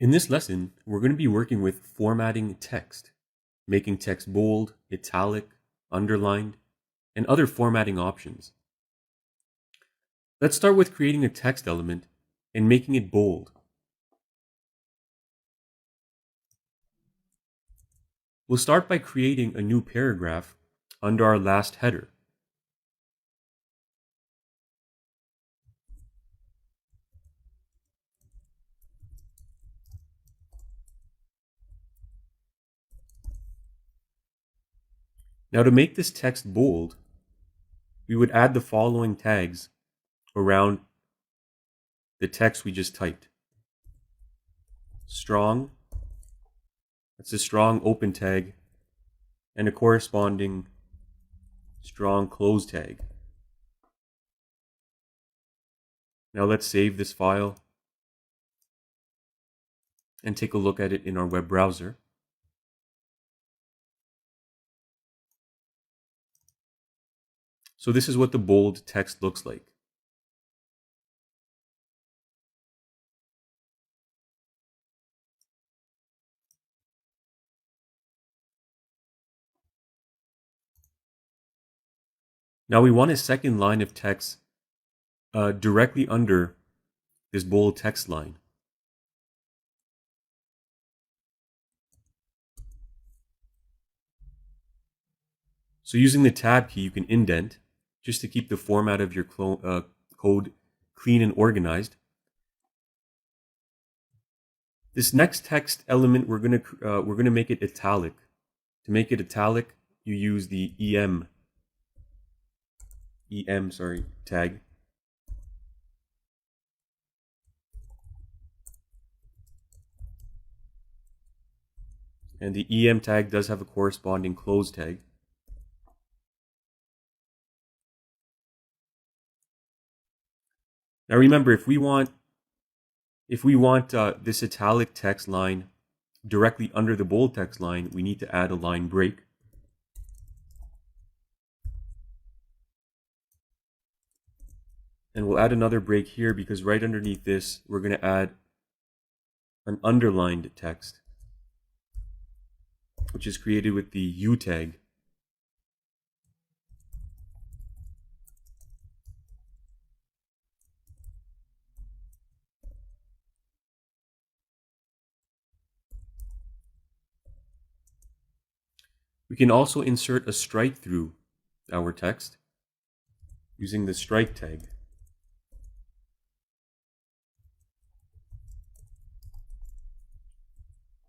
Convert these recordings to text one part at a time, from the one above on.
In this lesson, we're going to be working with formatting text, making text bold, italic, underlined, and other formatting options. Let's start with creating a text element and making it bold. We'll start by creating a new paragraph under our last header. Now, to make this text bold, we would add the following tags around the text we just typed. Strong, that's a strong open tag, and a corresponding strong close tag. Now let's save this file and take a look at it in our web browser. So this is what the bold text looks like. Now we want a second line of text directly under this bold text line. So using the tab key, you can indent just to keep the format of your code clean and organized. This next text element, we're gonna make it italic. To make it italic, you use the EM tag. And the EM tag does have a corresponding close tag. Now remember, if we want this italic text line directly under the bold text line, we need to add a line break. And we'll add another break here because right underneath this, we're going to add an underlined text, which is created with the U tag. We can also insert a strike through our text using the strike tag.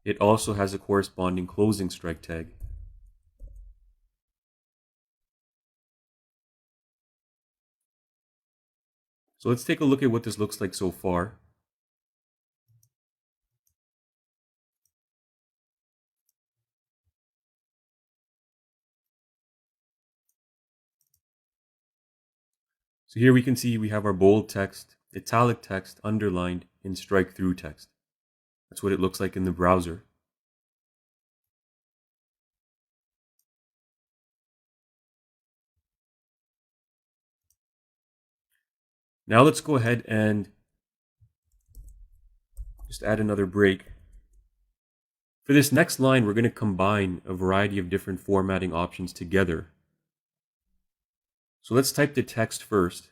It also has a corresponding closing strike tag. So let's take a look at what this looks like so far. So here we can see we have our bold text, italic text, underlined, and strike through text. That's what it looks like in the browser. Now let's go ahead and just add another break. For this next line, we're going to combine a variety of different formatting options together. So let's type the text first.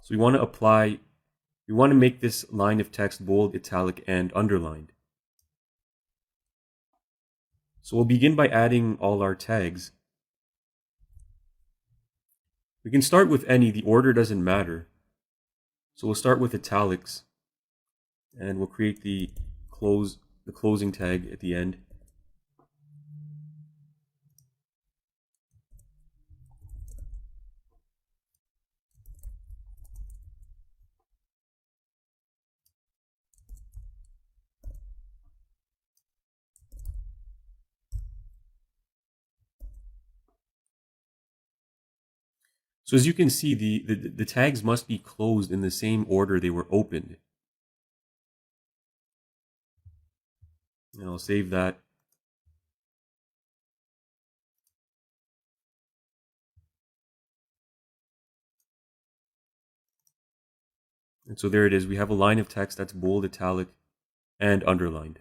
So we want to make this line of text bold, italic, and underlined. So we'll begin by adding all our tags. We can start with any, the order doesn't matter. So we'll start with italics, and we'll create the closing tag at the end. So as you can see, the tags must be closed in the same order they were opened. And I'll save that. And so there it is. We have a line of text that's bold, italic, and underlined.